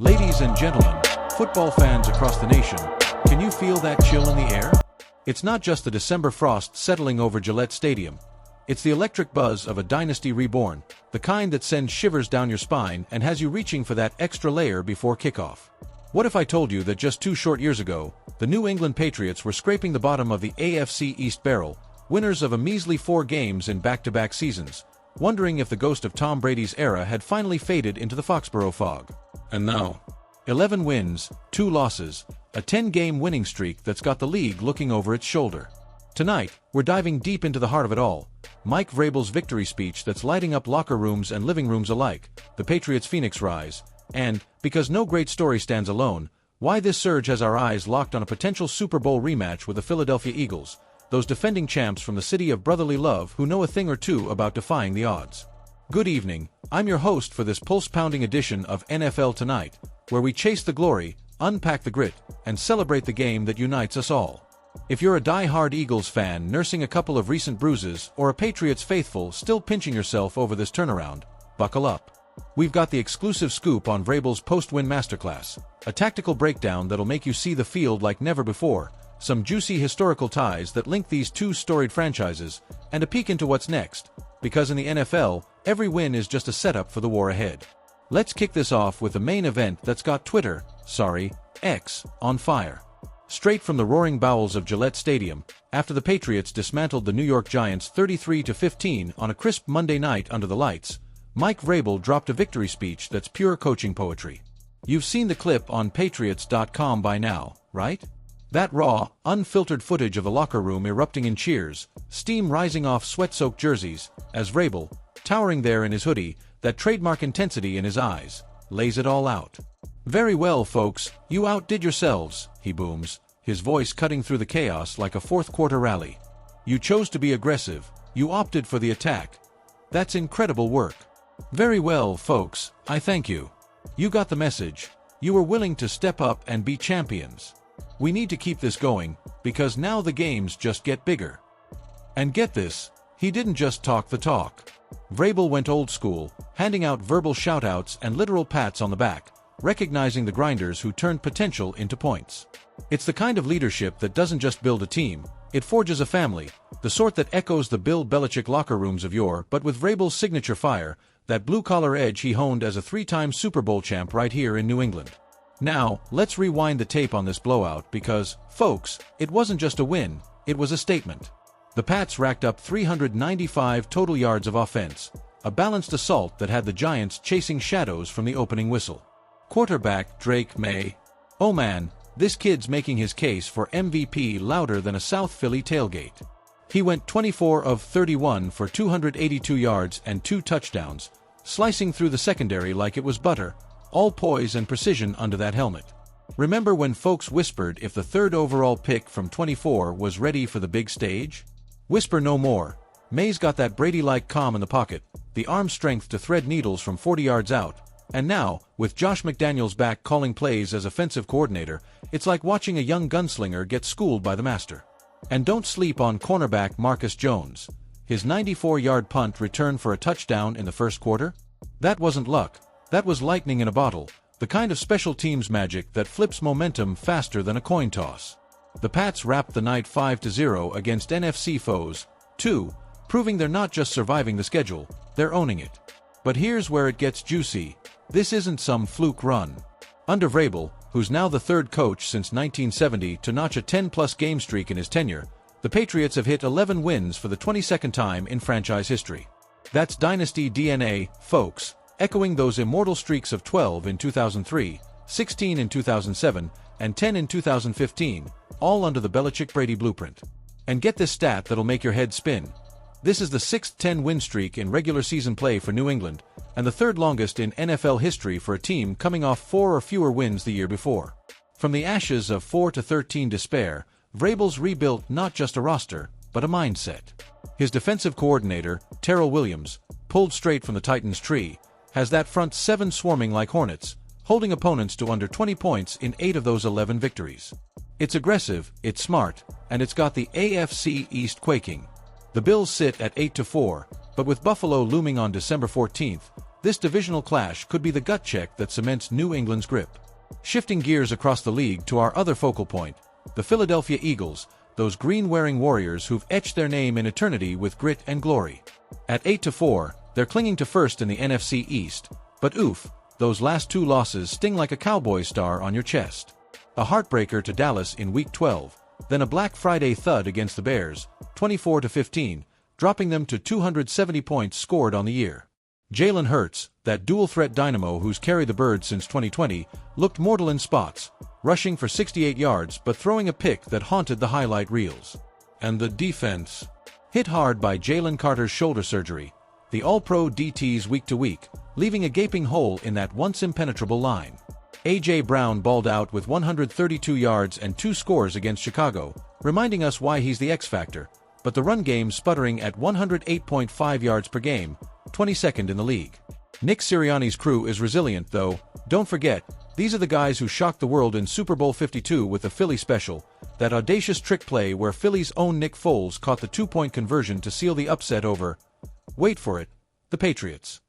Ladies and gentlemen, football fans across the nation, can you feel that chill in the air? It's not just the December frost settling over Gillette Stadium. It's the electric buzz of a dynasty reborn, the kind that sends shivers down your spine and has you reaching for that extra layer before kickoff. What if I told you that just 2 short years ago, the New England Patriots were scraping the bottom of the AFC East barrel, winners of a measly 4 games in back-to-back seasons, wondering if the ghost of Tom Brady's era had finally faded into the Foxborough fog. And now, 11 wins, 2 losses, a 10-game winning streak that's got the league looking over its shoulder. Tonight, we're diving deep into the heart of it all. Mike Vrabel's victory speech that's lighting up locker rooms and living rooms alike, the Patriots' Phoenix rise, and, because no great story stands alone, why this surge has our eyes locked on a potential Super Bowl rematch with the Philadelphia Eagles, those defending champs from the city of brotherly love who know a thing or two about defying the odds. Good evening, I'm your host for this pulse-pounding edition of NFL Tonight, where we chase the glory, unpack the grit, and celebrate the game that unites us all. If you're a die-hard Eagles fan nursing a couple of recent bruises or a Patriots faithful still pinching yourself over this turnaround, buckle up. We've got the exclusive scoop on Vrabel's post-win masterclass, a tactical breakdown that'll make you see the field like never before, some juicy historical ties that link these 2 storied franchises, and a peek into what's next, because in the NFL, every win is just a setup for the war ahead. Let's kick this off with the main event that's got X, on fire. Straight from the roaring bowels of Gillette Stadium, after the Patriots dismantled the New York Giants 33-15 on a crisp Monday night under the lights, Mike Vrabel dropped a victory speech that's pure coaching poetry. You've seen the clip on Patriots.com by now, right? That raw, unfiltered footage of the locker room erupting in cheers, steam rising off sweat-soaked jerseys, as Vrabel, towering there in his hoodie, that trademark intensity in his eyes, lays it all out. Very well, folks, you outdid yourselves, he booms, his voice cutting through the chaos like a fourth-quarter rally. You chose to be aggressive, you opted for the attack. That's incredible work. Very well, folks, I thank you. You got the message. You were willing to step up and be champions. We need to keep this going, because now the games just get bigger. And get this, he didn't just talk the talk. Vrabel went old school, handing out verbal shout-outs and literal pats on the back, recognizing the grinders who turned potential into points. It's the kind of leadership that doesn't just build a team, it forges a family, the sort that echoes the Bill Belichick locker rooms of yore, but with Vrabel's signature fire, that blue-collar edge he honed as a 3-time Super Bowl champ right here in New England. Now, let's rewind the tape on this blowout because, folks, it wasn't just a win, it was a statement. The Pats racked up 395 total yards of offense, a balanced assault that had the Giants chasing shadows from the opening whistle. Quarterback Drake Maye. Oh man, this kid's making his case for MVP louder than a South Philly tailgate. He went 24 of 31 for 282 yards and 2 touchdowns, slicing through the secondary like it was butter, all poise and precision under that helmet. Remember when folks whispered if the 3rd overall pick from 24 was ready for the big stage? Whisper no more. Maye's got that Brady-like calm in the pocket, the arm strength to thread needles from 40 yards out, and now, with Josh McDaniels back calling plays as offensive coordinator, it's like watching a young gunslinger get schooled by the master. And don't sleep on cornerback Marcus Jones. His 94-yard punt return for a touchdown in the first quarter? That wasn't luck. That was lightning in a bottle, the kind of special teams magic that flips momentum faster than a coin toss. The Pats wrapped the night 5-0 against NFC foes, too, proving they're not just surviving the schedule, they're owning it. But here's where it gets juicy. This isn't some fluke run. Under Vrabel, who's now the 3rd coach since 1970 to notch a 10-plus game streak in his tenure, the Patriots have hit 11 wins for the 22nd time in franchise history. That's Dynasty DNA, folks, echoing those immortal streaks of 12 in 2003, 16 in 2007, and 10 in 2015, all under the Belichick-Brady blueprint. And get this stat that'll make your head spin. This is the 6th 10-win streak in regular season play for New England, and the 3rd longest in NFL history for a team coming off 4 or fewer wins the year before. From the ashes of 4-13 despair, Vrabel's rebuilt not just a roster, but a mindset. His defensive coordinator, Terrell Williams, pulled straight from the Titans' tree, has that front 7 swarming like hornets, holding opponents to under 20 points in 8 of those 11 victories. It's aggressive, it's smart, and it's got the AFC East quaking. The Bills sit at 8-4, but with Buffalo looming on December 14th, This divisional clash could be the gut check that cements New England's grip. Shifting gears across the league to our other focal point, the Philadelphia Eagles, those green-wearing warriors who've etched their name in eternity with grit and glory. At 8-4, they're clinging to first in the NFC East, but oof, those last two losses sting like a cowboy star on your chest. A heartbreaker to Dallas in Week 12, then a Black Friday thud against the Bears, 24-15, dropping them to 270 points scored on the year. Jalen Hurts, that dual-threat dynamo who's carried the bird since 2020, looked mortal in spots, rushing for 68 yards but throwing a pick that haunted the highlight reels. And the defense, hit hard by Jalen Carter's shoulder surgery, the All-Pro DTs week to week, leaving a gaping hole in that once impenetrable line. A.J. Brown balled out with 132 yards and 2 scores against Chicago, reminding us why he's the X-factor, but the run game sputtering at 108.5 yards per game, 22nd in the league. Nick Sirianni's crew is resilient though. Don't forget, these are the guys who shocked the world in Super Bowl 52 with the Philly special, that audacious trick play where Philly's own Nick Foles caught the 2-point conversion to seal the upset over, wait for it, the Patriots.